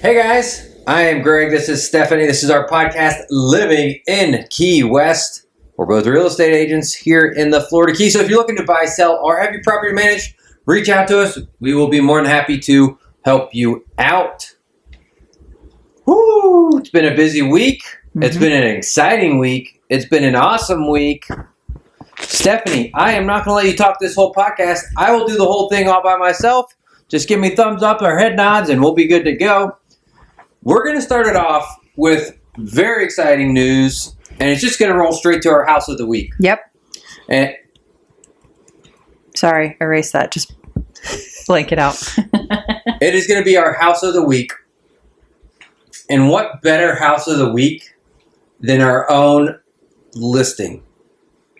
Hey guys, I am Greg. This is Stephanie. This is our podcast, Living in Key West. We're both real estate agents here in the Florida Keys. So if you're looking to buy, sell, or have your property managed, reach out to us. We will be more than happy to help you out. Woo! It's been a busy week. It's been an exciting week. It's been an awesome week. Stephanie, I am not going to let you talk this whole podcast. I will do the whole thing all by myself. Just give me thumbs up or head nods and we'll be good to go. We're going to start it off with very exciting news, and it's just going to roll straight to our house of the week. Yep. And Sorry, erase that. Just blank it out. it is going to be our house of the week. And what better house of the week than our own listing?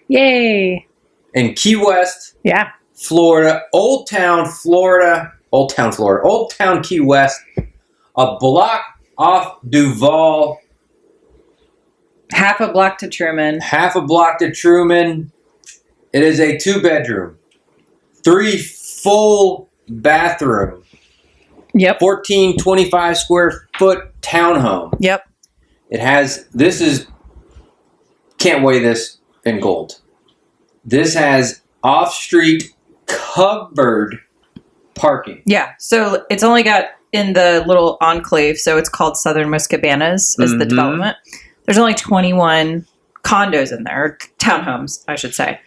Yay. In Key West, Yeah. Florida, Old Town, Key West, a block off Duval, Half a block to Truman. It is a 2-bedroom, 3 full bathroom, Yep. 1425 square foot townhome. Yep. Can't weigh this in gold. This has off-street covered parking. Yeah. So it's only got in the little enclave, so it's called Southernmost Cabanas is the development. There's only 21 condos in there, or townhomes, I should say.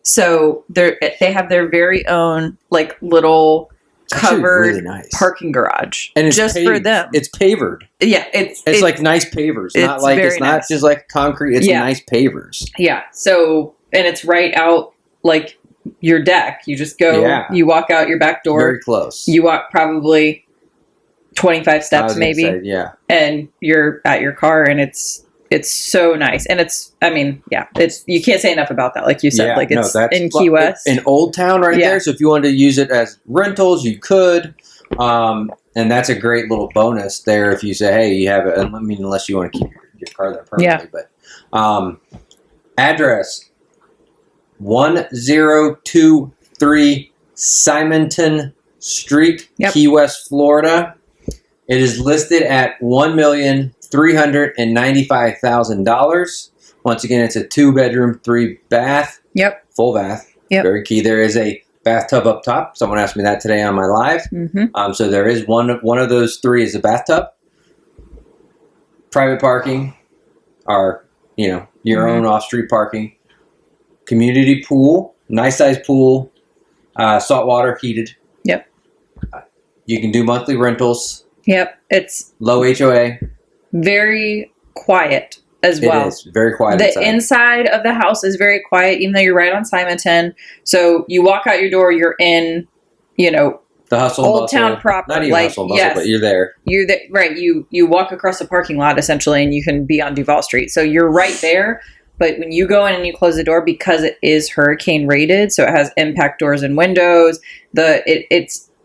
So they have their very own like little covered really nice parking garage, and it's just paved. for them. It's pavered. Yeah, It's like nice pavers, not nice. just like concrete. It's nice pavers. Yeah. So, and it's right out like your deck. You just go, you walk out your back door. Very close. You walk probably 25 steps maybe. Yeah. And you're at your car, and it's so nice. And you can't say enough about that. Like you said, it's in Key West. In Old Town there. So if you wanted to use it as rentals, you could. And that's a great little bonus there if you say, hey, you have it. I mean, unless you want to keep your car there permanently. Yeah. But address 1023 Simonton Street, Key West, Florida. It is listed at $1,395,000. Once again, it's a 2-bedroom, 3-bath. Yep. Full bath. Yep. Very key. There is a bathtub up top. Someone asked me that today on my live. So there is one of those 3 is a bathtub. Private parking, or your own off-street parking. Community pool, nice size pool, saltwater heated. Yep. You can do monthly rentals. Yep. It's low HOA. very quiet as well. It is very quiet. The inside of the house is very quiet, even though you're right on Simonton. So you walk out your door, you're in, the hustle and Old bustle. Town proper. Not even hustle and bustle, but you're there. You're there, right? You walk across the parking lot essentially, and you can be on Duval Street. So you're right there. But when you go in and you close the door, because it is hurricane rated, so it has impact doors and windows.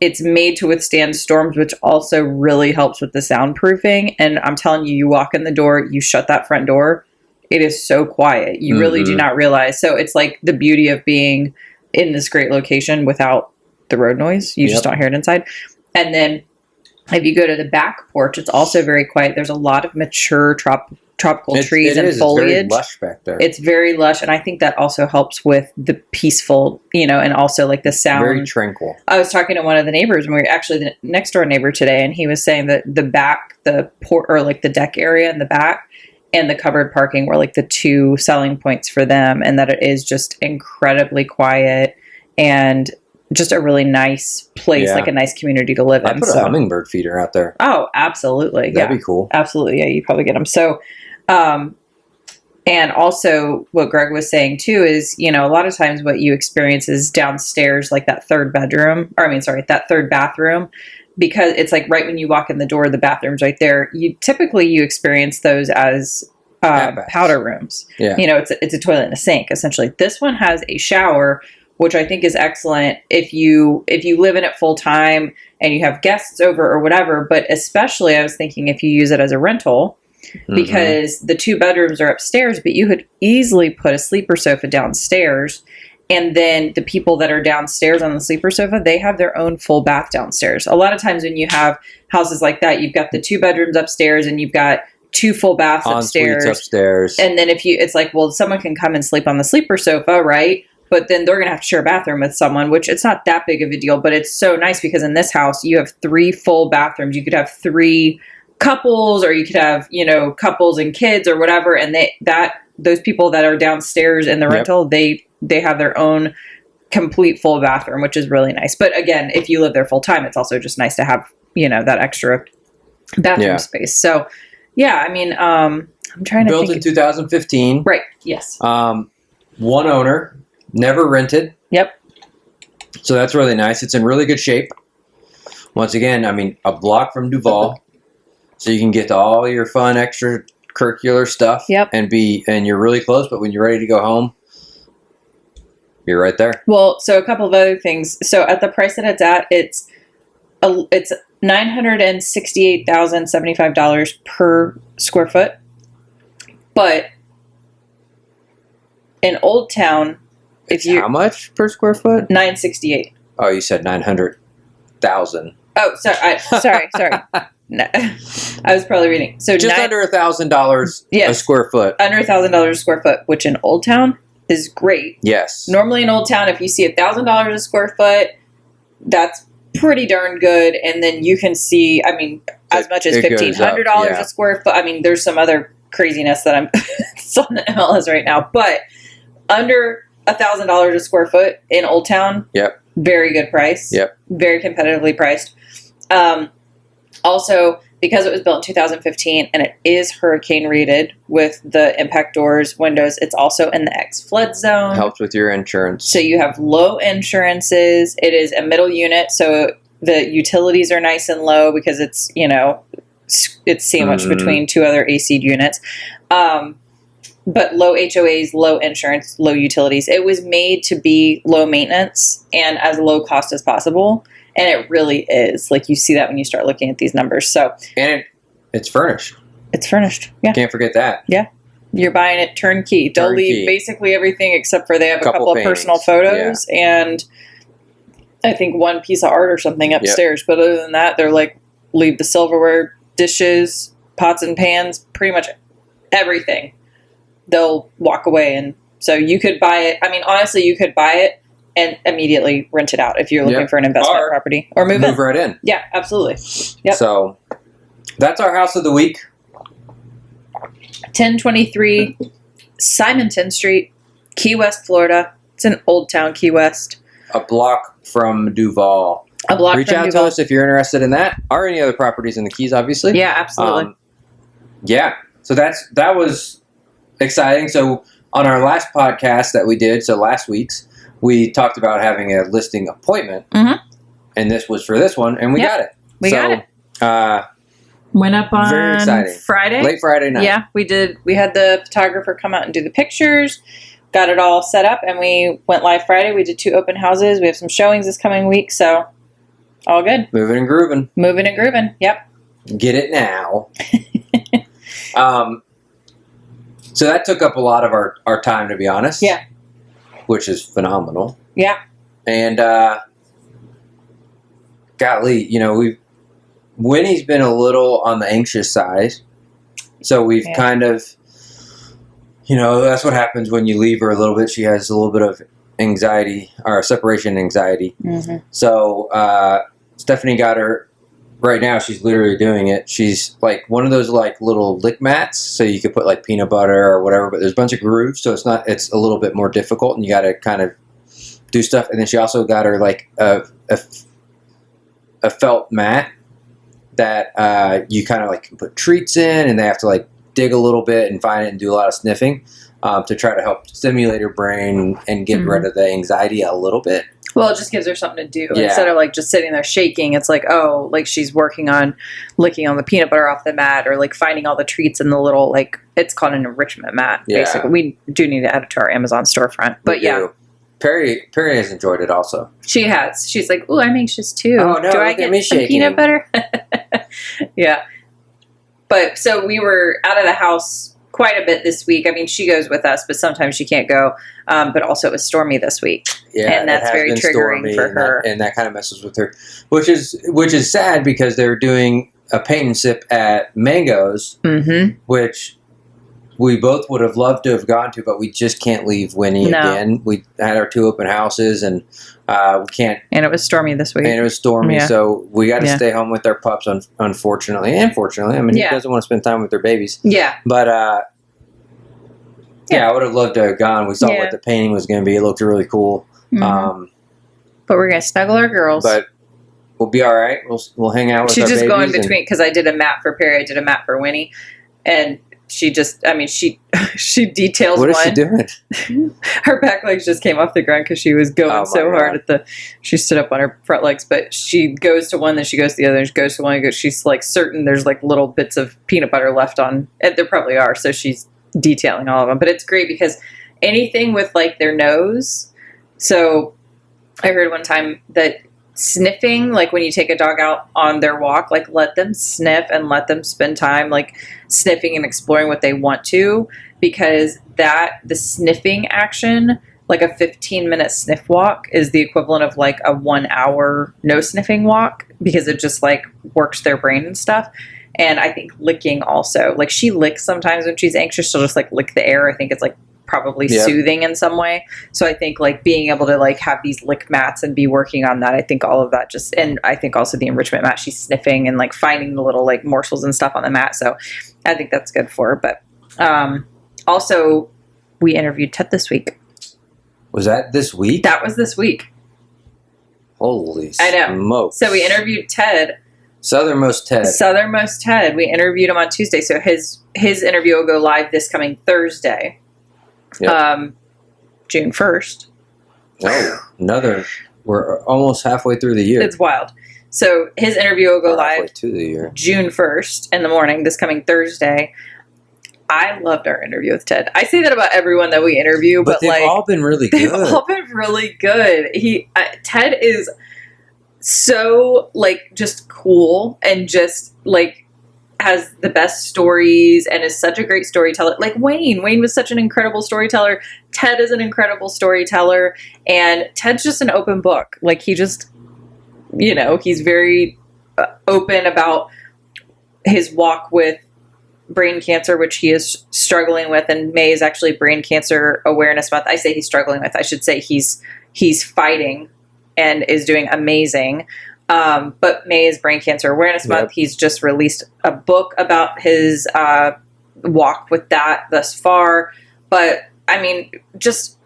It's made to withstand storms, which also really helps with the soundproofing. And I'm telling you, you walk in the door, you shut that front door, it is so quiet. You really do not realize. So it's like the beauty of being in this great location without the road noise. You just don't hear it inside. And then if you go to the back porch, it's also very quiet. There's a lot of mature tropical trees and foliage. It's very lush back there. It's very lush, and I think that also helps with the peaceful, and also like the sound. Very tranquil. I was talking to one of the neighbors, and we were actually the next door neighbor today, and he was saying that the back, the deck area in the back, and the covered parking were like the 2 selling points for them, and that it is just incredibly quiet and just a really nice place, like a nice community to live in. I put a hummingbird feeder out there. Oh, absolutely. That'd be cool. Absolutely. Yeah, you probably get them. So, and also what Greg was saying too is, a lot of times what you experience is downstairs, like that third bathroom, because it's like right when you walk in the door, the bathroom's right there. You experience those as powder rooms. Yeah. It's a toilet and a sink, essentially. This one has a shower, which I think is excellent if you live in it full time and you have guests over or whatever. But especially I was thinking if you use it as a rental, because the 2 bedrooms are upstairs, but you could easily put a sleeper sofa downstairs And then the people that are downstairs on the sleeper sofa, they have their own full bath downstairs. A lot of times when you have houses like that, you've got the 2 bedrooms upstairs and you've got 2 full baths upstairs. Upstairs. And then it's like, well, someone can come and sleep on the sleeper sofa, right? But then they're going to have to share a bathroom with someone, which it's not that big of a deal, but it's so nice because in this house, you have 3 full bathrooms. You could have 3 couples, or you could have, couples and kids or whatever. And those people that are downstairs in the rental, they have their own complete full bathroom, which is really nice. But again, if you live there full time, it's also just nice to have, that extra bathroom space. So yeah, I mean, I'm trying to built in 2015. Right. Yes. 1 owner, never rented. Yep. So that's really nice. It's in really good shape. Once again, I mean, a block from Duval. So you can get to all your fun extracurricular stuff. Yep. And you're really close, but when you're ready to go home, you're right there. Well, so a couple of other things. So at the price that it's at, it's $968,075 per square foot. But in Old Town, how much per square foot? $968. Oh, you said 900,000. Oh, sorry. Sorry. No, I was probably reading. So just under $1,000 a square foot. Under $1,000 a square foot, which in Old Town is great. Yes. Normally in Old Town, if you see $1,000 a square foot, that's pretty darn good. And then you can see, I mean, as much as $1,500 a square foot. I mean, there's some other craziness that I'm on the MLS right now, but under $1,000 a square foot in Old Town. Yep. Very good price. Yep. Very competitively priced. Also, because it was built in 2015 and it is hurricane rated with the impact doors, windows, it's also in the X flood zone. Helps with your insurance. So you have low insurances. It is a middle unit, so the utilities are nice and low because it's, it's sandwiched between 2 other AC units. But low HOAs, low insurance, low utilities. It was made to be low maintenance and as low cost as possible. And it really is. Like, you see that when you start looking at these numbers. So, and it's furnished. It's furnished. Yeah. Can't forget that. Yeah. You're buying it turnkey. They'll leave basically everything except for they have a couple of personal photos and I think 1 piece of art or something upstairs. Yep. But other than that, they're like, leave the silverware, dishes, pots and pans, pretty much everything. They'll walk away. And so you could buy it. I mean, honestly, you could buy it and immediately rent it out if you're looking for an investment property. Or move right in. Yeah, absolutely. Yep. So that's our house of the week. 1023 Simonton Street, Key West, Florida. It's in Old Town, Key West. A block from Duval. Reach out to us if you're interested in that or any other properties in the Keys, obviously. Yeah, absolutely. So that was exciting. So on our last podcast that we did, so last week's, we talked about having a listing appointment, and this was for this one, and we got it. We got it. Went up on very exciting. Friday. Late Friday night. Yeah, we did. We had the photographer come out and do the pictures, got it all set up, and we went live Friday. We did 2 open houses. We have some showings this coming week, so all good. Moving and grooving. Moving and grooving, yep. Get it now. So that took up a lot of our time, to be honest. Yeah. Which is phenomenal. Yeah. And, golly, Winnie's been a little on the anxious side. So we've kind of, that's what happens when you leave her a little bit. She has a little bit of anxiety or separation anxiety. Mm-hmm. So Stephanie got her, right now she's literally doing it. She's like one of those like little lick mats. So you could put like peanut butter or whatever, but there's a bunch of grooves. So it's a little bit more difficult and you got to kind of do stuff. And then she also got her like a felt mat that you kind of like can put treats in and they have to like dig a little bit and find it and do a lot of sniffing to try to help stimulate her brain and get rid of the anxiety a little bit. Well, it just gives her something to do. Yeah. Instead of like just sitting there shaking, it's like, oh, like she's working on licking all the peanut butter off the mat or like finding all the treats in the little, like, it's called an enrichment mat, basically. We do need to add it to our Amazon storefront. But Perry has enjoyed it also. She has. She's like, ooh, I'm anxious too. Oh, no, do I get some peanut butter? Yeah. But so we were out of the house quite a bit this week. I mean, she goes with us, but sometimes she can't go. But also it was stormy this week. Yeah, and that's very triggering for her. And that kind of messes with her, which is sad because they're doing a paint and sip at Mango's, which we both would have loved to have gone to, but we just can't leave Winnie again. We had our 2 open houses, and we can't. And it was stormy this week. And it was stormy, so we got to stay home with our pups. Unfortunately, and fortunately, I mean, who doesn't want to spend time with their babies? Yeah, but I would have loved to have gone. We saw what the painting was going to be. It looked really cool. But we're gonna snuggle our girls. But we'll be all right. We'll hang out with. She's our just babies going between because I did a mat for Perry, I did a mat for Winnie, and she just, I mean, she details what is one. she doing? Her back legs just came off the ground because she was going so hard at she stood up on her front legs, but she goes to one, then she goes to the other, and she goes to one, and goes, she's like certain there's like little bits of peanut butter left on, and there probably are, so she's detailing all of them. But it's great because anything with like their nose, so I heard one time that sniffing, like when you take a dog out on their walk, like let them sniff and let them spend time like sniffing and exploring what they want to, because the sniffing action, like a 15-minute sniff walk is the equivalent of like a 1 hour no sniffing walk, because it just like works their brain and stuff. And I think licking also, like she licks sometimes when she's anxious, she'll just like lick the air. I think it's like probably soothing in some way. So I think like being able to like have these lick mats and be working on that, I think all of that just, and I think also the enrichment mat, she's sniffing and like finding the little like morsels and stuff on the mat. So I think that's good for her. But also we interviewed Ted this week. Was that this week? That was this week. Holy I know. smokes. So we interviewed Ted. Southernmost Ted. We interviewed him on Tuesday. So his interview will go live this coming Thursday. Yep. June 1st. Oh, we're almost halfway through the year. It's wild. So his interview will go live to the year. June 1st in the morning, this coming Thursday. I loved our interview with Ted. I say that about everyone that we interview, but they've like all been really good. They've all been really good. Ted is so like just cool and just like has the best stories and is such a great storyteller. Like Wayne was such an incredible storyteller. Ted is an incredible storyteller, and Ted's just an open book. Like he just, he's very open about his walk with brain cancer, which he is struggling with. And May is actually Brain Cancer Awareness Month. I say he's struggling with. I should say he's fighting and is doing amazing. But May is Brain Cancer Awareness Month. He's just released a book about his walk with that thus far. But I mean, just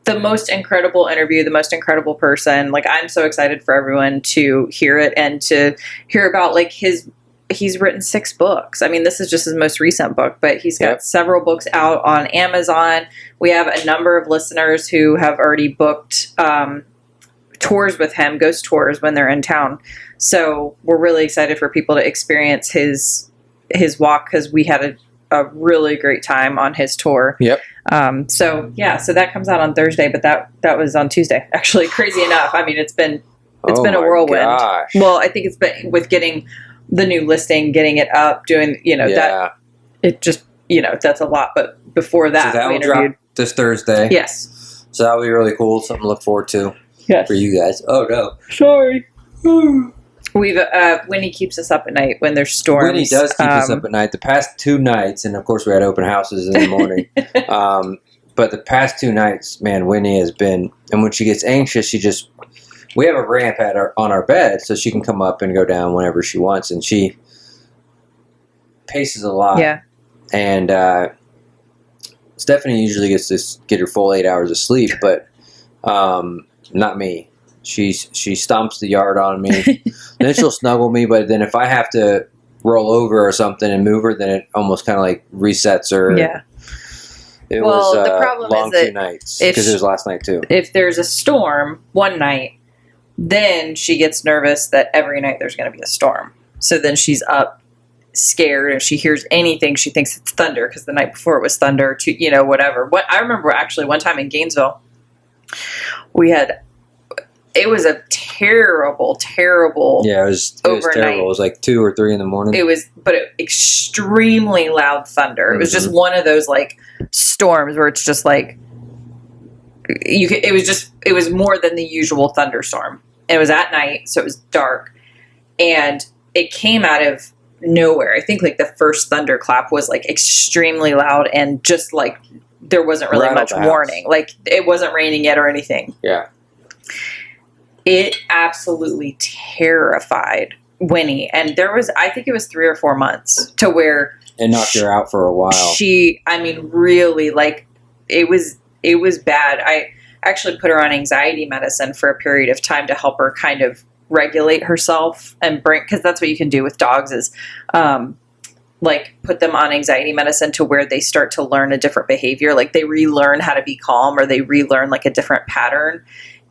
the most incredible interview, the most incredible person. Like I'm so excited for everyone to hear it and to hear about like he's written 6 books. I mean, this is just his most recent book, but he's got several books out on Amazon. We have a number of listeners who have already booked tours with him, ghost tours when they're in town. So we're really excited for people to experience his walk, because we had a really great time on his tour. So that comes out on Thursday, but that was on Tuesday. Actually, crazy enough. I mean, it's been a whirlwind. Gosh. Well, I think it's been with getting the new listing, getting it up, doing that. It just that's a lot. But before that, so that will drop this Thursday. Yes. So that'll be really cool. Something to look forward to. Yes. For you guys. Oh no. Sorry. We've Winnie keeps us up at night when there's storms. Winnie does keep us up at night. The past 2 nights, and of course we had open houses in the morning. But the past 2 nights, man, Winnie has been. And when she gets anxious, we have a ramp on our bed, so she can come up and go down whenever she wants, and she paces a lot. Yeah. And Stephanie usually gets to get her full 8 hours of sleep, but not me. She stomps the yard on me. Then she'll snuggle me, but then if I have to roll over or something and move her, then it almost kind of like resets her. Yeah. It was the problem long is 2 nights, because it was last night too. If there's a storm one night, then she gets nervous that every night there's going to be a storm. So then she's up scared. If she hears anything, she thinks it's thunder, because the night before it was thunder, whatever. What I remember actually one time in Gainesville, we had it was a terrible, terrible. Yeah, it was overnight. terrible. It was like 2 or 3 in the morning. It was, but extremely loud thunder. It was just one of those like storms where it's just like it was more than the usual thunderstorm. And it was at night, so it was dark, and it came out of nowhere. I think like the first thunderclap was like extremely loud and just like there wasn't really much warning. Like it wasn't raining yet or anything. Yeah. It absolutely terrified Winnie. And I think it was 3 or 4 months to where it knocked her out for a while. Really, like it was bad. I actually put her on anxiety medicine for a period of time to help her kind of regulate herself and because that's what you can do with dogs is, like put them on anxiety medicine to where they start to learn a different behavior. Like they relearn how to be calm or they relearn like a different pattern.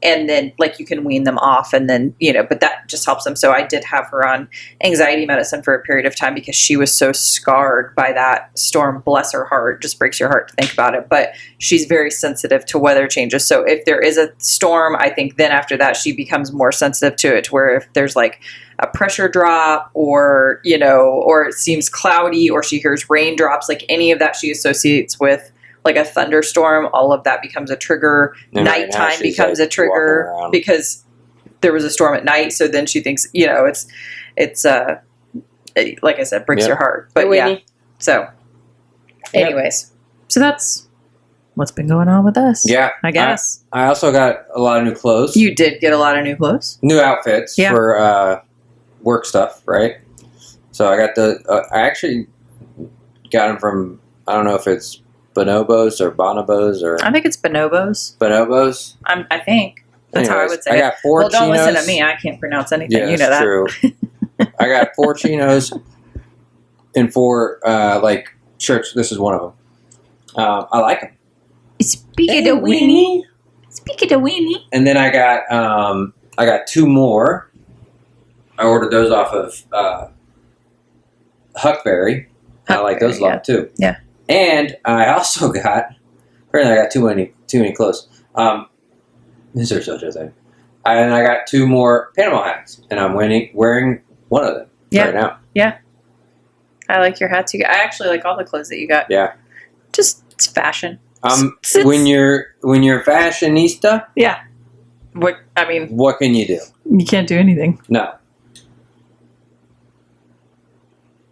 And then like you can wean them off and then, but that just helps them. So I did have her on anxiety medicine for a period of time because she was so scarred by that storm. Bless her heart. Just breaks your heart to think about it. But she's very sensitive to weather changes. So if there is a storm, I think then after that, she becomes more sensitive to it, to where if there's like a pressure drop or, or it seems cloudy or she hears raindrops, like any of that she associates with like a thunderstorm, all of that becomes a trigger. And nighttime becomes a trigger because there was a storm at night. So then she thinks, it's like I said, breaks your heart. But yeah. So anyways, so that's what's been going on with us. Yeah. I guess. I also got a lot of new clothes. You did get a lot of new clothes? New outfits for work stuff, right? So I got I actually got them from, I don't know if it's Bonobos or Bonobos or... I think it's Bonobos. Bonobos? I think. That's how I would say I got 4 chinos. Well, don't listen to me. I can't pronounce anything. Yeah, you know that. True. I got 4 chinos and 4 like shirts. This is one of them. I like them. Speak of the weenie. Speak of the weenie. And then I got 2 more. I ordered those off of Huckberry. I like those a lot too. Yeah. And I also apparently I got too many clothes. These are such a thing. And I got 2 more Panama hats, and I'm wearing one of them right now. Yeah. I like your hats. I actually like all the clothes that you got. Yeah. Just it's fashion. When you're fashionista. Yeah. What can you do? You can't do anything. No.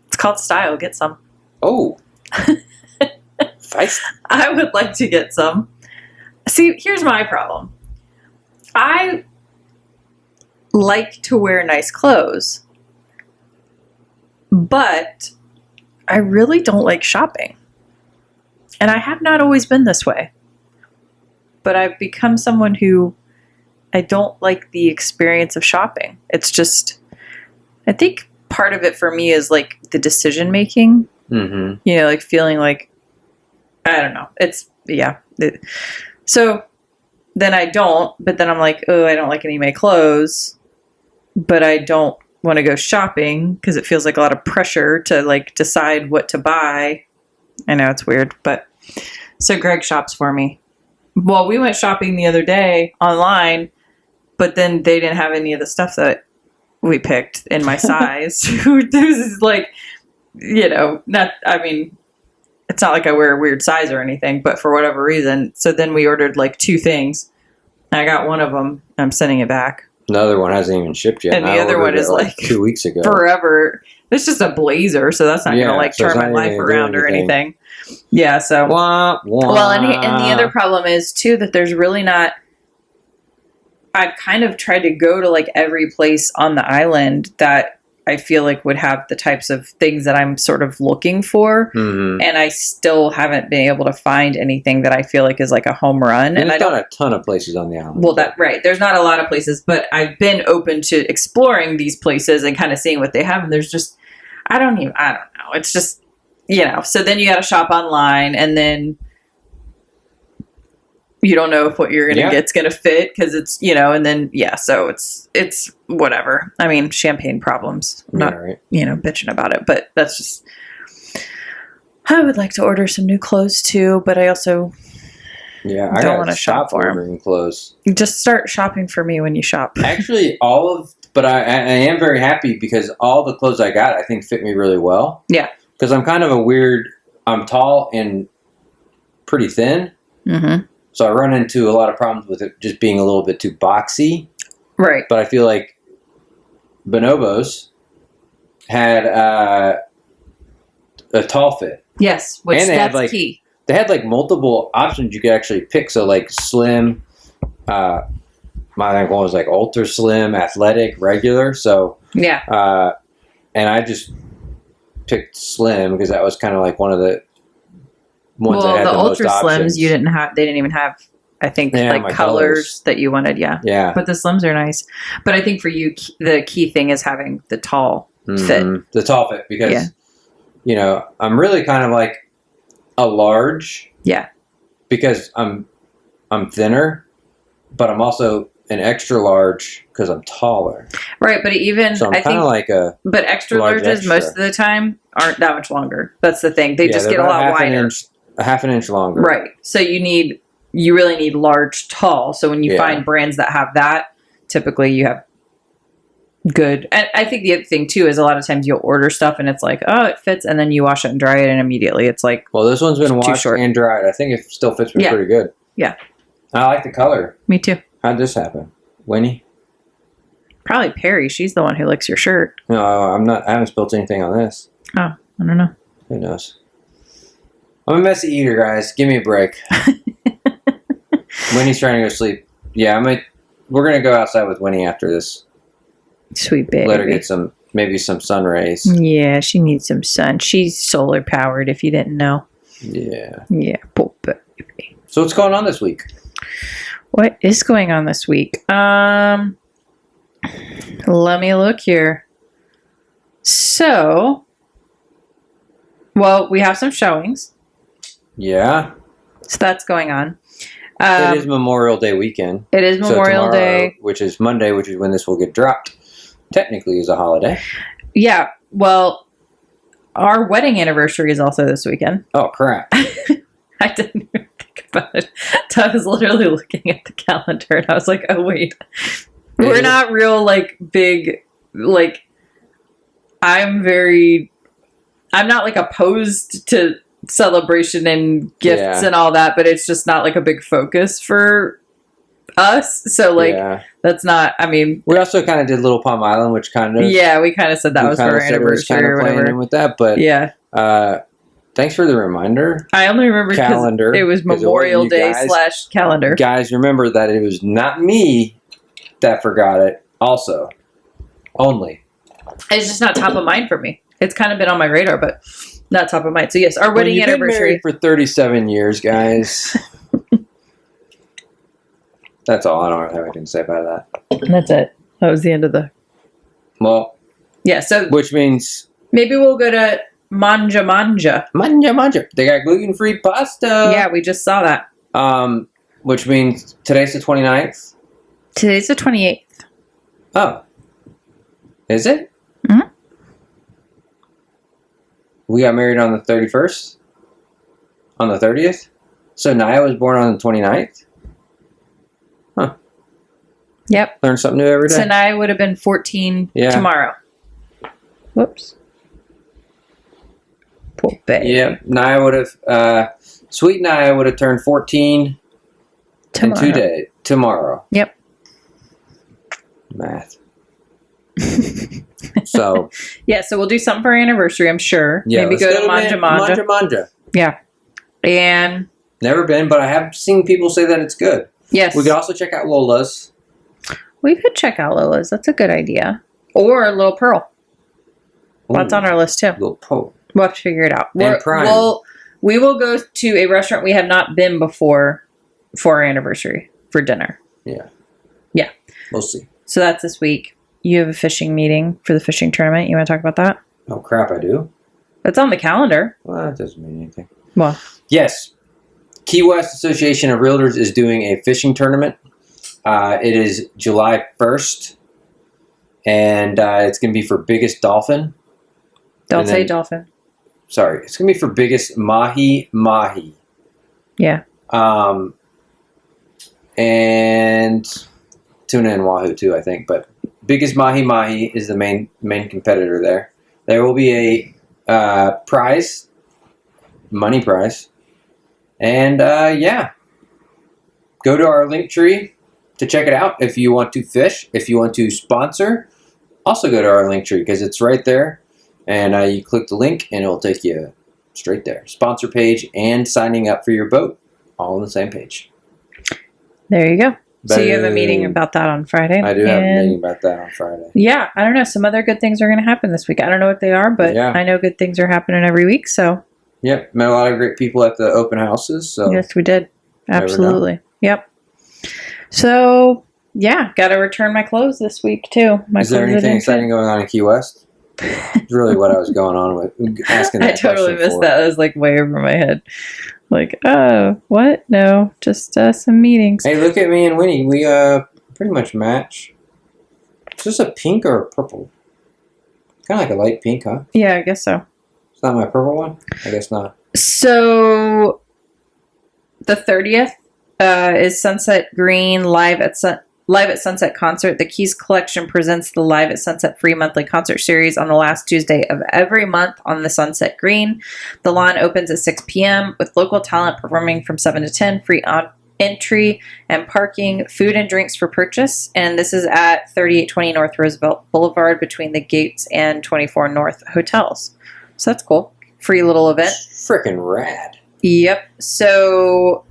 It's called style. Get some. Oh. Feist. I would like to get some. See, here's my problem. I like to wear nice clothes, but I really don't like shopping. And I have not always been this way. But I've become someone who I don't like the experience of shopping. It's just, I think part of it for me is like the decision making. Mm-hmm. Like feeling like, I don't know. So then I don't, but then I'm like, oh, I don't like any of my clothes, but I don't want to go shopping because it feels like a lot of pressure to like decide what to buy. I know it's weird, but so Greg shops for me. Well, we went shopping the other day online, but then they didn't have any of the stuff that we picked in my size. This is like, it's not like I wear a weird size or anything, but for whatever reason. So then we ordered like 2 things. I got one of them. I'm sending it back. The other one hasn't even shipped yet. And the other one is like 2 weeks ago. Forever. It's just a blazer, so that's not going to like turn my life around or anything. Yeah, so. Wah, wah. Well, and the other problem is too that there's really not. I've kind of tried to go to like every place on the island that I feel like would have the types of things that I'm sort of looking for. Mm-hmm. And I still haven't been able to find anything that I feel like is like a home run. And there's not a ton of places on the island. Well, right. There's not a lot of places, but I've been open to exploring these places and kind of seeing what they have. And there's just, I don't know. It's just, so then you got to shop online and then you don't know if what you're going to get's going to fit because it's, and then, so it's whatever. I mean, champagne problems. I'm not, bitching about it, but that's just, I would like to order some new clothes too, but I also Yeah, I Don't gotta wanna shop stop for 'em. ordering clothes. Just start shopping for me when you shop. Actually, but I am very happy because all the clothes I got, I think, fit me really well. Yeah. Because I'm kind of I'm tall and pretty thin. Mm-hmm. So I run into a lot of problems with it just being a little bit too boxy. Right. But I feel like Bonobos had a tall fit. Yes, which And they had, that's key. They had like multiple options you could actually pick. So like slim, my one was like ultra slim, athletic, regular. So Yeah. and I just picked slim because that was kind of like one of the ones that had the the ultra most slims options. you didn't have. They didn't even have. I think Yeah, like my colors that you wanted. Yeah. Yeah. But the slims are nice. But I think for you, the key thing is having the tall fit. The tall fit because Yeah. you know I'm really kind of like a large. Yeah. Because I'm thinner, but I'm also an extra large because I'm taller. Right, but even So I'm I kind think, of like but extra large larges extra. most of the time aren't that much longer. That's the thing. They just they're get a about lot wider. a half an inch longer. Right. So you really need large, tall. So when you find brands that have that, typically you have good. And I think the other thing too is a lot of times you'll order stuff and it's like, oh, it fits, and then you wash it and dry it, and immediately it's like, Well, this one's been Too washed short. and dried. I think it still fits me Yeah. pretty good. Yeah. I like the color. me too. How'd this happen? Winnie? Probably Perry. She's the one who licks your shirt. No, I'm not. I haven't spilled anything on this. Oh, I don't know. Who knows? I'm a messy eater, guys. Give me a break. Winnie's trying to go to sleep. Yeah, we're gonna go outside with Winnie after this. Sweet baby. Let her get maybe some sun rays. Yeah, she needs some sun. She's solar powered, if you didn't know. Yeah. Yeah, poor baby. So what's going on this week? What is going on this week? Let me look here. So, well, we have some showings. Yeah. So that's going on. It is Memorial Day weekend. It is So Memorial tomorrow, Day. which is Monday, which is when this will get dropped, technically is a holiday. Yeah, well, our wedding anniversary is also this weekend. Oh, crap. I didn't even think about it. So I was literally looking at the calendar and I was like, oh, wait. We're it? not real, like, big, like, I'm not, like, opposed to celebration and gifts and all that, but it's just not, like, a big focus for us. So, like, that's not, I mean. We also kind of did Little Palm Island, which kind of. Yeah, we kind of said that was for our anniversary or whatever. With that, but. Yeah. Thanks for the reminder. I only remember calendar. It was Memorial Day / calendar. Guys, remember that it was not me that forgot it. Also, only. It's just not top of mind for me. It's kind of been on my radar, but not top of mind. So yes, our wedding You've anniversary. been married for 37 years, guys. That's all. I don't have anything to say about that. That's it. That was the end of the. Well. Yeah. So. Which means. Maybe we'll go to Manja. Manja. They got gluten-free pasta. Yeah, we just saw that. Which means today's the 29th. Today's the 28th. Oh. Is it? Mm-hmm. We got married on the 31st? On the 30th? So Naya was born on the 29th? Huh. Yep. Learn something new every day. So Naya would have been 14 tomorrow. Whoops. Poor baby. Yeah, Naya would have, sweet Naya would have turned 14 tomorrow. in 2 days. Tomorrow. Yep. Math. So. Yeah, so we'll do something for our anniversary, I'm sure. Yeah, maybe go to Manja. Yeah. And. Never been, but I have seen people say that it's good. Yes. We could also check out Lola's. We could check out Lola's. That's a good idea. Or Little Pearl. Ooh, that's on our list too. Little Pearl. We'll have to figure it out. And Prime. We will go to a restaurant we have not been before for our anniversary for dinner. Yeah. Yeah. We'll see. So that's this week. You have a fishing meeting for the fishing tournament. You want to talk about that? Oh, crap, I do? It's on the calendar. Well, that doesn't mean anything. Well. Yes. Key West Association of Realtors is doing a fishing tournament. It is July 1st. And it's going to be for biggest dolphin. Don't say dolphin. Sorry. It's going to be for biggest mahi. Yeah. and tuna and wahoo too, I think. But biggest mahi is the main competitor there. There will be a prize, money prize, and yeah, go to our link tree to check it out. If you want to fish, if you want to sponsor, also go to our link tree because it's right there, and you click the link and it'll take you straight there. Sponsor page and signing up for your boat, all on the same page. There you go. So you have a meeting about that on Friday. I do have a meeting about that on Friday. Yeah, I don't know. Some other good things are going to happen this week. I don't know what they are, but yeah. I know good things are happening every week. So yep, met a lot of great people at the open houses. So yes, we did. Absolutely. Yep. So yeah, got to return my clothes this week too. Is there anything exciting going on in Key West? That's really what I was going on with asking that. I totally missed that. It was like way over my head. Like, oh, what? No, just some meetings. Hey, look at me and Winnie. We pretty much match. Is this a pink or a purple? Kind of like a light pink, huh? Yeah, I guess so. It's not my purple one? I guess not. So, the 30th is Sunset Green live at Sunset Concert. The Keys Collection presents the Live at Sunset free monthly concert series on the last Tuesday of every month on the Sunset Green. The lawn opens at 6 p.m. with local talent performing from 7 to 10, free entry and parking, food and drinks for purchase. And this is at 3820 North Roosevelt Boulevard between the Gates and 24 North hotels. So that's cool. Free little event. Freaking rad. Yep. So,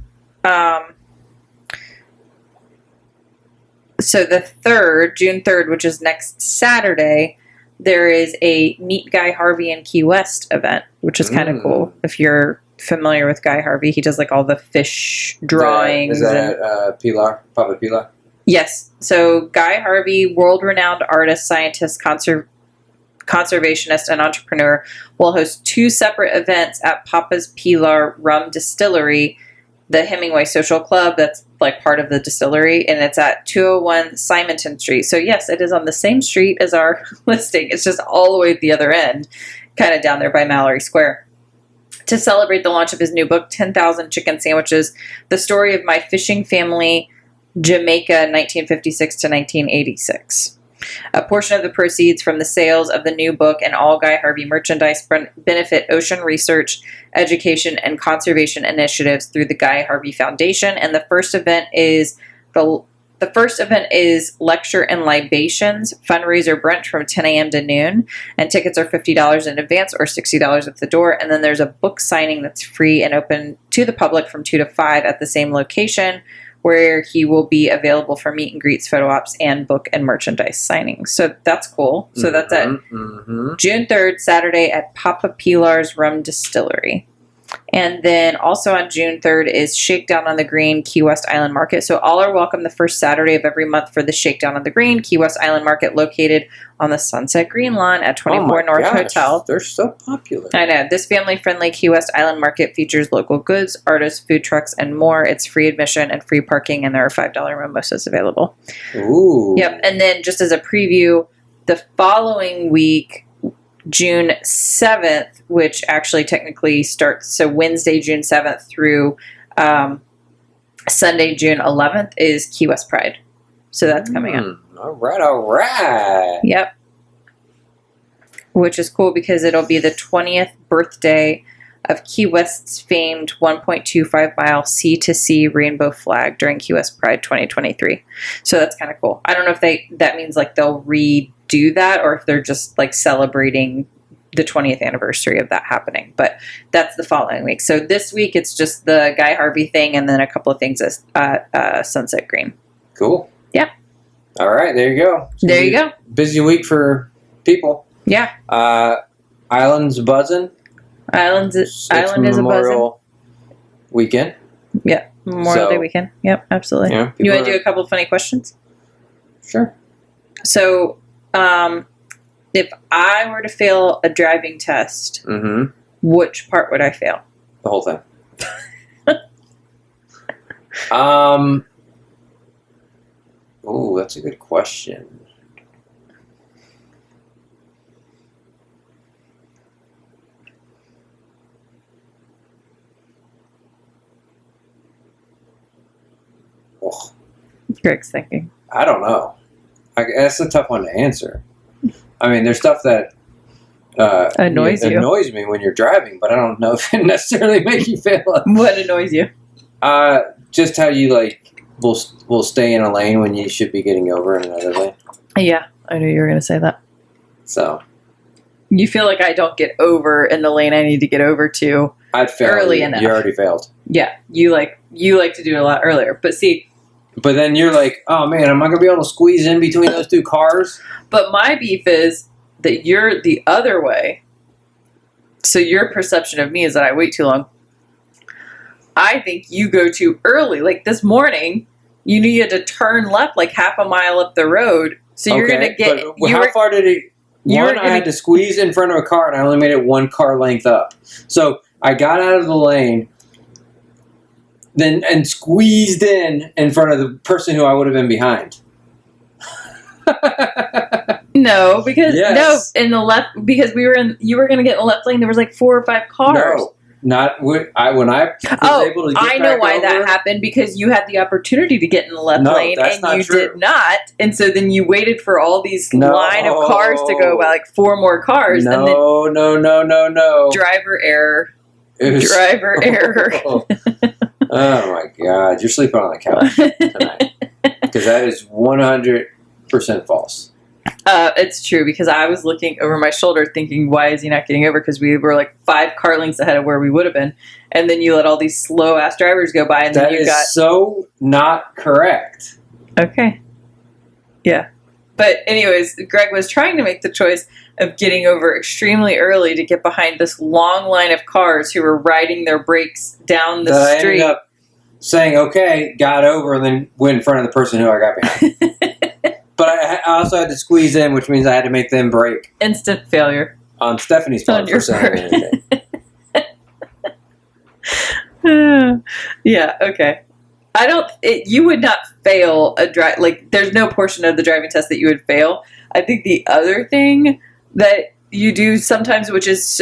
So the 3rd, June 3rd, which is next Saturday, there is a Meet Guy Harvey in Key West event, which is kind of cool. If you're familiar with Guy Harvey, he does like all the fish drawings. Is that Pilar? Papa Pilar? Yes. So Guy Harvey, world-renowned artist, scientist, conservationist, and entrepreneur, will host 2 separate events at Papa's Pilar Rum Distillery, the Hemingway Social Club that's like part of the distillery, and it's at 201 Simonton Street. So yes, it is on the same street as our listing. It's just all the way at the other end, kind of down there by Mallory Square. To celebrate the launch of his new book, 10,000 Chicken Sandwiches, The Story of My Fishing Family, Jamaica, 1956 to 1986. A portion of the proceeds from the sales of the new book and all Guy Harvey merchandise benefit ocean research, education, and conservation initiatives through the Guy Harvey Foundation. And the first event is Lecture and Libations fundraiser brunch from 10 a.m. to noon, and tickets are $50 in advance or $60 at the door. And then there's a book signing that's free and open to the public from 2 to 5 at the same location, where he will be available for meet and greets, photo ops, and book and merchandise signings. So that's cool. So that's at June 3rd, Saturday at Papa Pilar's Rum Distillery. And then also on June 3rd is Shakedown on the Green, Key West Island Market. So all are welcome the first Saturday of every month for the Shakedown on the Green, Key West Island Market, located on the Sunset Green lawn at 24 North Hotel. They're so popular. I know. This family-friendly Key West Island Market features local goods, artists, food trucks, and more. It's free admission and free parking, and there are $5 mimosas available. Ooh. Yep. And then just as a preview, the following week, June 7th, which actually technically starts, so Wednesday, June 7th through Sunday, June 11th is Key West Pride. So that's coming up. All right. Yep. Which is cool because it'll be the 20th birthday of Key West's famed 1.25 mile sea-to-sea rainbow flag during Key West Pride 2023. So that's kind of cool. I don't know if that means like they'll redo that or if they're just like celebrating the 20th anniversary of that happening. But that's the following week. So this week it's just the Guy Harvey thing and then a couple of things at Sunset Green. Cool. Yeah. All right. There you go. There you go. Busy week for people. Yeah. Island's buzzing. Island is a buzzing. Memorial weekend. Yeah. Memorial Day weekend. Yep. Absolutely. Yeah, you want to do a couple of funny questions? Sure. So, if I were to fail a driving test, which part would I fail? The whole thing. Oh, that's a good question. Oh, Greg's thinking. I don't know. That's a tough one to answer. I mean, there's stuff that Annoys you. Annoys me when you're driving, but I don't know if it necessarily makes you feel. What annoys you? Just how you will stay in a lane when you should be getting over in another lane. Yeah, I knew you were going to say that. So you feel like I don't get over in the lane I need to get over to. I'd fail early enough. You already failed. Yeah, you like to do it a lot earlier. But see, but then you're like, oh man, am I going to be able to squeeze in between those two cars? But my beef is that you're the other way. So your perception of me is that I wait too long. I think you go too early. Like this morning, you knew you had to turn left like half a mile up the road. So you're going to get... But how far did it... I had to squeeze in front of a car, and I only made it one car length up. So I got out of the lane and squeezed in front of the person who I would have been behind. No, because in the left, because you were going to get in the left lane. There was like 4 or 5 cars. No, not when I was able to get I know back why over. That happened, because you had the opportunity to get in the left lane and you did not, and so then you waited for all these line of cars to go by, like 4 more cars. No, and then no. Driver error. Oh my God, you're sleeping on the couch tonight because that is 100% false. It's true, because I was looking over my shoulder thinking, why is he not getting over? Because we were like 5 car lengths ahead of where we would have been. And then you let all these slow-ass drivers go by. And that then you is so not correct. Okay. Yeah. But anyways, Greg was trying to make the choice of getting over extremely early to get behind this long line of cars who were riding their brakes down the street. I ended up saying, okay, got over, and then went in front of the person who I got behind. But I also had to squeeze in, which means I had to make them brake. Instant failure. On Stephanie's part. On your part. Yeah, okay. You would not fail a drive. Like, there's no portion of the driving test that you would fail. I think the other thing that you do sometimes, which is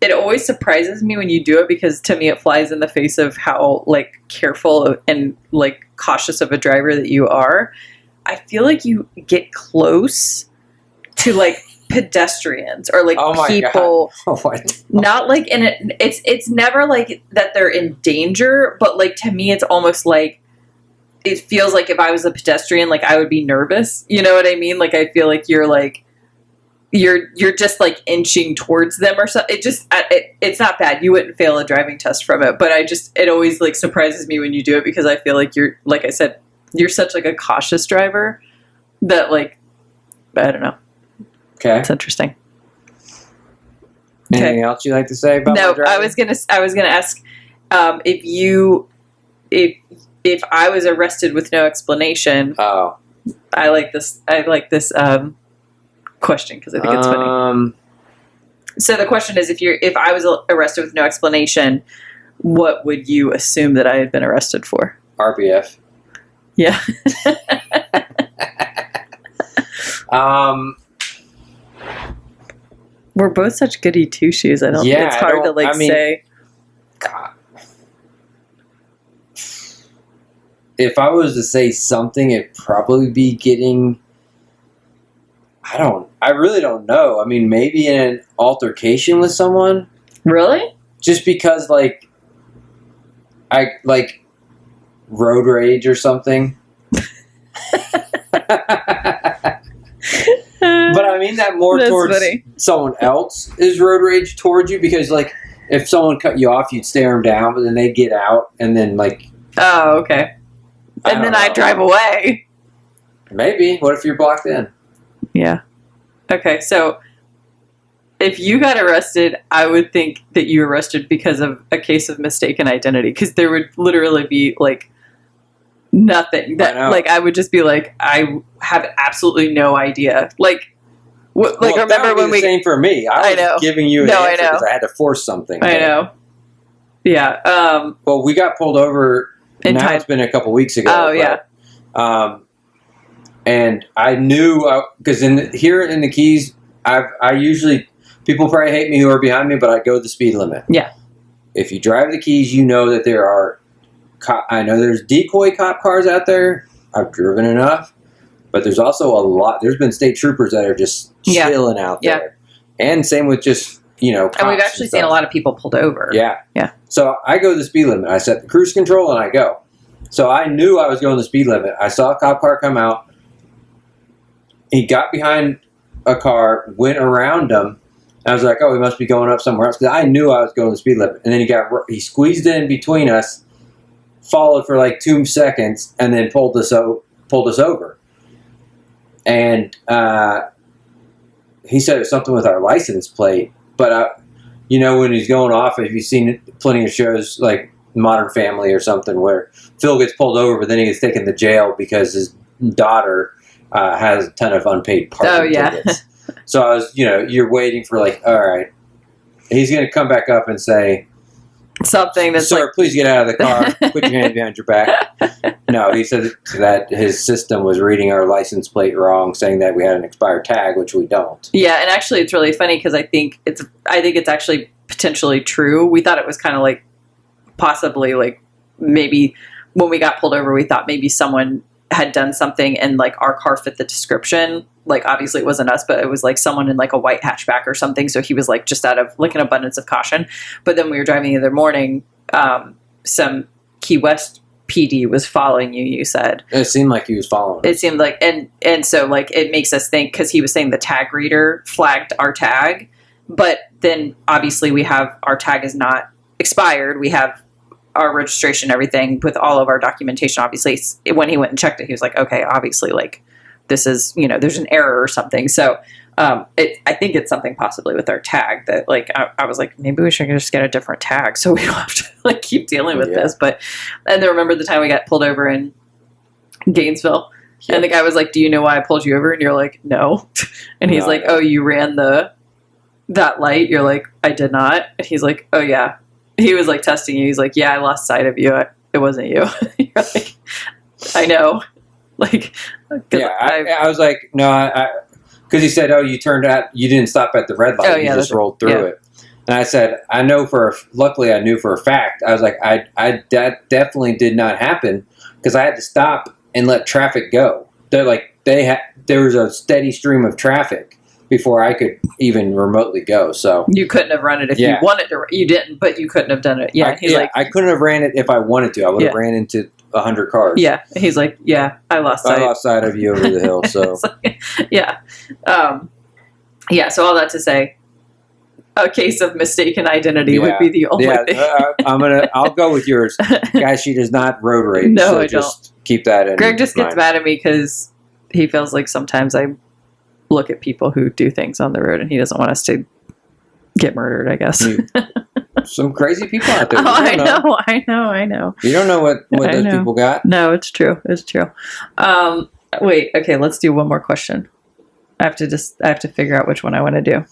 it always surprises me when you do it, because to me it flies in the face of how, like, careful and, like, cautious of a driver that you are. I feel like you get close to, like, pedestrians or, like, people. Not like in it. It's never like that they're in danger, but, like, to me, it's almost like it feels like if I was a pedestrian, like, I would be nervous. You know what I mean? Like, I feel like you're just like inching towards them or something. It's not bad. You wouldn't fail a driving test from it, but it always, like, surprises me when you do it, because I feel like you're, like I said, you're such, like, a cautious driver that, like, I don't know. Okay. It's interesting. Anything else you'd like to say about my driving? I was gonna ask if I was arrested with no explanation. Oh. I like this question because I think it's funny. So the question is, if I was arrested with no explanation, what would you assume that I had been arrested for? RBF. Yeah. We're both such goody two shoes. I don't. Yeah, it's hard to say. God. If I was to say something, it'd probably be getting. I really don't know. I mean, maybe in an altercation with someone. Really? Just because, like, road rage or something. But I mean that more towards someone else is road rage towards you, because, like, if someone cut you off, you'd stare them down, but then they'd get out and then, like... Oh, okay. And then I'd drive away. Maybe. What if you're blocked in? Yeah. Okay, so if you got arrested, I would think that you were arrested because of a case of mistaken identity, because there would literally be, like, nothing that, like, I would just be like, I have absolutely no idea. Like, remember that would be when the same for me. I was giving you an answer because I had to force something. I know. Yeah. Well, we got pulled over. Now it's been a couple weeks ago. Oh, yeah. And I knew, because here in the Keys, I usually, people probably hate me who are behind me, but I go the speed limit. Yeah. If you drive the Keys, you know that there are, I know there's decoy cop cars out there, I've driven enough, but there's also a lot. There's been state troopers that are just chilling out there, and same with just and we've actually seen a lot of people pulled over. Yeah. So I go the speed limit. I set the cruise control and I go. So I knew I was going the speed limit. I saw a cop car come out. He got behind a car, went around him. I was like, oh, he must be going up somewhere else, because I knew I was going the speed limit. And then he squeezed in between us, followed for like 2 seconds, and then pulled us over. And he said it was something with our license plate. But when he's going off, if you've seen plenty of shows like Modern Family or something, where Phil gets pulled over, but then he gets taken to jail because his daughter has a ton of unpaid parking tickets. So I was, you're waiting for like, all right, he's going to come back up and say something that's sir, please get out of the car. Put your hand behind your back. No, he said that his system was reading our license plate wrong, saying that we had an expired tag, which we don't. Yeah, and actually, it's really funny because I think it's actually potentially true. We thought it was kind of like possibly like maybe when we got pulled over, we thought maybe someone had done something and like our car fit the description. Like obviously it wasn't us, but it was like someone in like a white hatchback or something. So he was like just out of like an abundance of caution. But then we were driving the other morning, some Key West PD was following you, you said. It seemed like he was following. It seemed like, and so like it makes us think, because he was saying the tag reader flagged our tag, but then obviously we have, our tag is not expired. We have our registration, everything with all of our documentation. Obviously when he went and checked it, he was like, okay, obviously like this is, there's an error or something. So I think it's something possibly with our tag that like, I was like, maybe we should just get a different tag so we don't have to like keep dealing with this. But, and then remember the time we got pulled over in Gainesville and the guy was like, do you know why I pulled you over? And you're like, no. And he's like, oh, you ran that light. You're like, I did not. And he's like, oh yeah. He was like testing you. He's like, yeah, I lost sight of you. It wasn't you. You're like, I know. Like, I was like, no, because he said, oh, you didn't stop at the red light. You just rolled through it. And I said, luckily I knew for a fact. I was like, that definitely did not happen, because I had to stop and let traffic go. They're like, there was a steady stream of traffic before I could even remotely go. So you couldn't have run it if you wanted to. You didn't, but you couldn't have done it. Yeah, I couldn't have ran it if I wanted to. I would have ran into 100 cars. Yeah, he's like, yeah, I lost sight of you over the hill. So So all that to say, a case of mistaken identity would be the only thing. I'll go with yours, guys. She does not road rage. No, so I just keep that in. Greg just gets mad at me because he feels like sometimes I look at people who do things on the road and he doesn't want us to get murdered, I guess. Some crazy people out there. I know. You don't know what those people got. No, it's true. Wait, okay, let's do one more question. I have to figure out which one I want to do.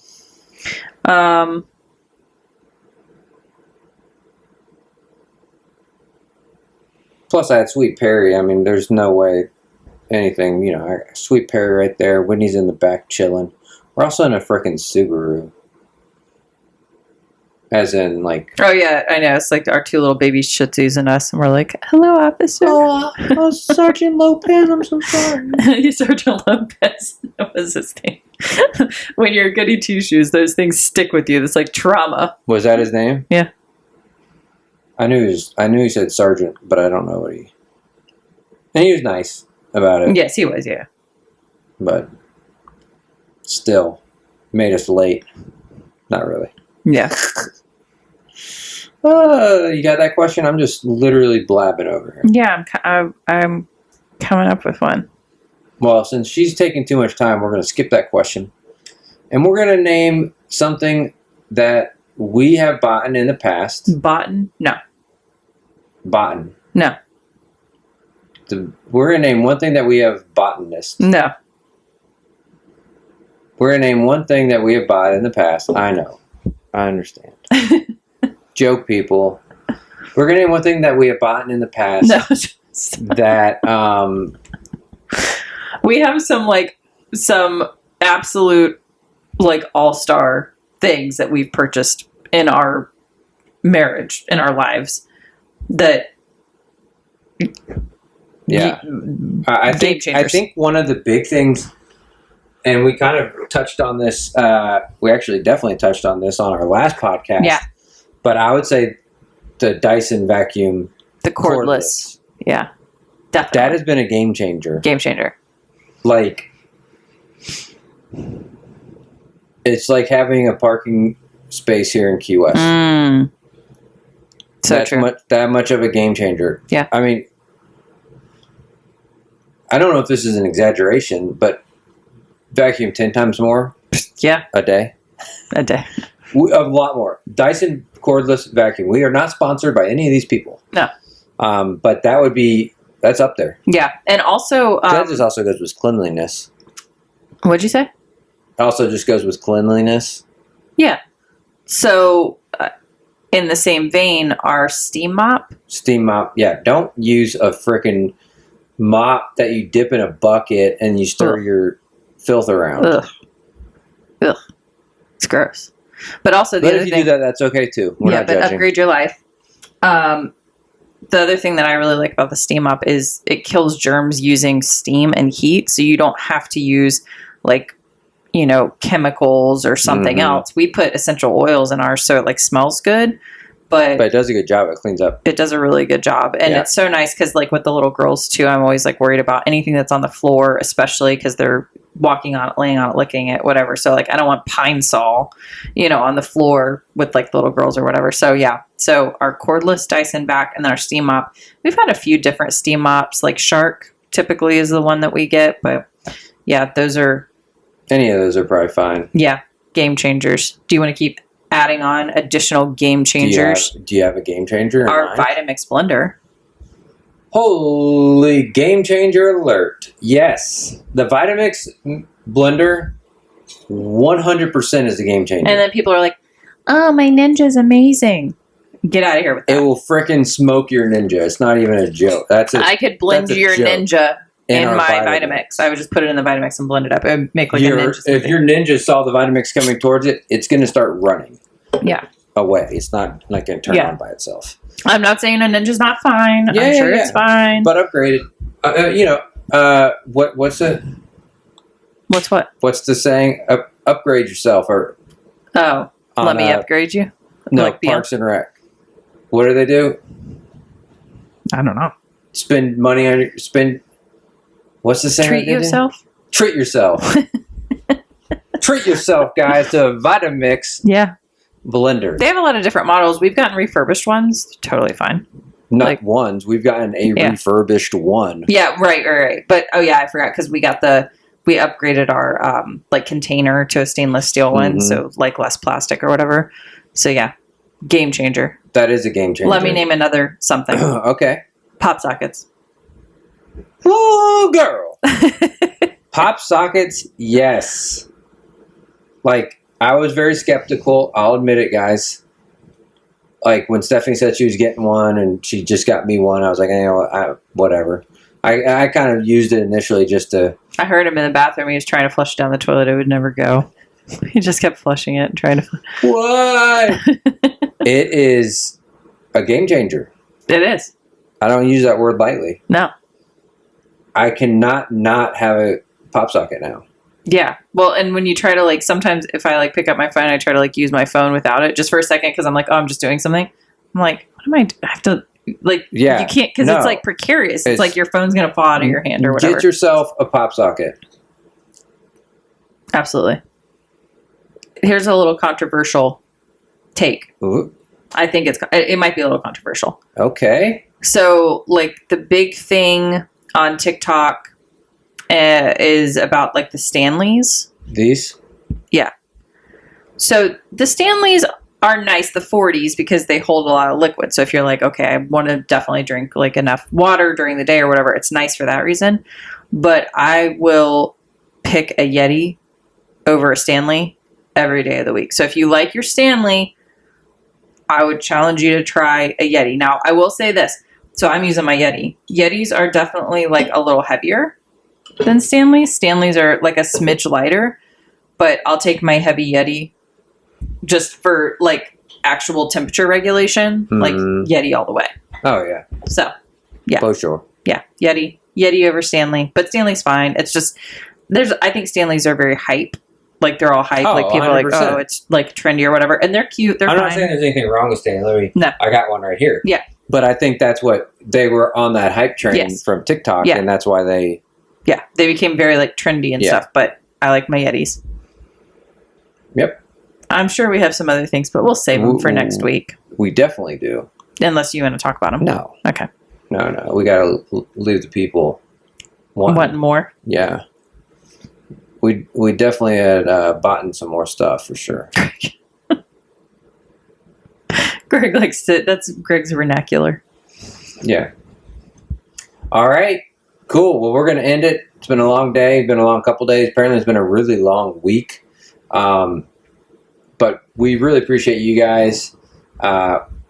Plus I had Sweet Perry. I mean, there's no way anything, Sweet Perry right there. Whitney's in the back chilling. We're also in a freaking Subaru. As in, like... Oh, yeah, I know. It's like our two little baby Shih Tzus and us, and we're like, hello, officer. Oh, Sergeant Lopez, I'm so sorry. Sergeant Lopez. That was his name. When you're goody two-shoes, those things stick with you. It's like trauma. Was that his name? Yeah. I knew he said Sergeant, but I don't know what he... And he was nice about it. Yes, he was, yeah. But still, made us late. Not really. Yeah. You got that question? I'm just literally blabbing over here. Yeah, I'm coming up with one. Well, since she's taking too much time, we're going to skip that question. And we're going to name something that we have bought in the past. Bought? No. Bought? No. We're going to name one thing that we have bought in this. No. We're going to name one thing that we have bought in the past. I know. I understand. Joke, people. We're going to name one thing that we have bought in the past. No. That, we have some absolute, like, all-star things that we've purchased in our marriage, in our lives, that Yeah. I think one of the big things, and we kind of touched on this, we actually definitely touched on this on our last podcast. Yeah. But I would say the Dyson vacuum. The cordless. Yeah. Definitely. That has been a game changer. Game changer. Like, it's like having a parking space here in Key West. So That's true. That much of a game changer. Yeah. I mean, I don't know if this is an exaggeration, but vacuum 10 times more. Yeah. A day. A day. A lot more. Dyson cordless vacuum. We are not sponsored by any of these people. No. But that's up there. Yeah. And also... that just also goes with cleanliness. What'd you say? It also just goes with cleanliness. Yeah. So, in the same vein, our steam mop. Steam mop. Yeah. Don't use a frickin' mop that you dip in a bucket and you stir your filth around. Ugh. It's gross. But also But if you do that, that's okay too. We're not judging. Upgrade your life. The other thing that I really like about the steam mop is it kills germs using steam and heat, so you don't have to use chemicals or something else. We put essential oils in ours so it smells good, but it does a good job. It cleans up. It does a really good job, and it's so nice because with the little girls too, I'm always worried about anything that's on the floor, especially because they're walking on it, laying on it, licking it, whatever. So I don't want Pine Sol, on the floor with the little girls or whatever. So yeah. So our cordless Dyson vac and then our steam mop. We've had a few different steam mops. Shark typically is the one that we get, but yeah, any of those are probably fine. Yeah, game changers. Do you want to keep adding on additional game changers? Do you have a game changer in Our mind? Vitamix blender. Holy game changer alert. Yes. The Vitamix blender 100% is a game changer. And then people are like, oh, my Ninja's amazing. Get out of here with that. It will frickin' smoke your Ninja. It's not even a joke. I could blend your Ninja in my Vitamix. I would just put it in the Vitamix and blend it up. It would make a Ninja smoothie. If your Ninja saw the Vitamix coming towards it, it's going to start running. Yeah. Away. It's not going to turn on by itself. I'm not saying a Ninja's not fine. Yeah, I'm sure it's fine. But upgraded. What's it? What's what? What's the saying? Upgrade yourself. Let me upgrade you? No, Parks and Rec. What do they do? I don't know. Spend money on what's the saying? Treat yourself? Treat yourself. Treat yourself, guys, to a Vitamix blender. They have a lot of different models. We've gotten refurbished ones. Totally fine. Not ones. We've gotten a refurbished one. Yeah, right. But, I forgot because we upgraded our container to a stainless steel one, so less plastic or whatever. So, yeah, game changer. That is a game changer. Let me name another something. Okay. Pop sockets. Oh, girl. Pop sockets, yes. I was very skeptical. I'll admit it, guys. When Stephanie said she was getting one and she just got me one, I was like, whatever. I kind of used it initially just to... I heard him in the bathroom. He was trying to flush down the toilet. It would never go. He just kept flushing it and trying to... What? It is a game changer. It is. I don't use that word lightly. No. I cannot not have a pop socket now. Yeah. Well, and when you try to sometimes if I pick up my phone, I try to use my phone without it just for a second because I'm I'm just doing something. I'm what am I? I have to you can't because it's precarious. It's your phone's gonna fall out of your hand or whatever. Get yourself a pop socket. Absolutely. Here's a little controversial take. Ooh. I think it might be a little controversial. Okay. So the big thing on TikTok is about the Stanleys. These? Yeah. So the Stanleys are nice, the 40s, because they hold a lot of liquid. So if you're okay, I want to definitely drink enough water during the day or whatever, it's nice for that reason. But I will pick a Yeti over a Stanley every day of the week. So if you like your Stanley, I would challenge you to try a Yeti. Now, I will say this. So I'm using my Yeti. Yetis are definitely a little heavier than Stanleys. Stanleys are a smidge lighter, but I'll take my heavy Yeti just for actual temperature regulation, Yeti all the way. Oh, yeah. So, yeah. For sure. Yeah, Yeti over Stanley, but Stanley's fine. It's just I think Stanleys are very hype. Like they're all hype. Oh, like people are like, 100%. oh, it's like trendy or whatever, and they're cute. They're I'm fine. not saying there's anything wrong with Stanley. No. I got one right here. Yeah. But I think that's what they were on that hype train Yes. from TikTok, Yeah. and that's why they. Yeah, they became very like trendy and Yeah. stuff. But I like my Yetis. Yep. I'm sure we have some other things, but we'll save them for next week, We definitely do. unless you want to talk about them. No. Okay. No. We got to leave the people Wanting more? Yeah. We definitely had bought some more stuff for sure. Greg likes to. That's Greg's vernacular. Yeah. All right. Cool. Well, we're going to end it. It's been a long day. Been a long couple days. Apparently, it's been a really long week. But we really appreciate you guys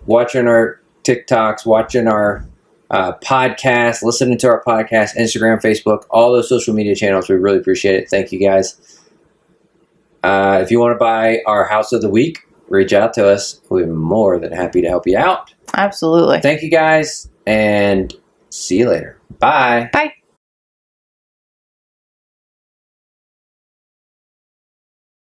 watching our TikToks, watching our podcast, listening to our podcast, Instagram, Facebook, all those social media channels. We really appreciate it. Thank you guys. If you want to buy our House of the Week, reach out to us. We're more than happy to help you out. Absolutely. Thank you guys, and see you later. Bye. Bye.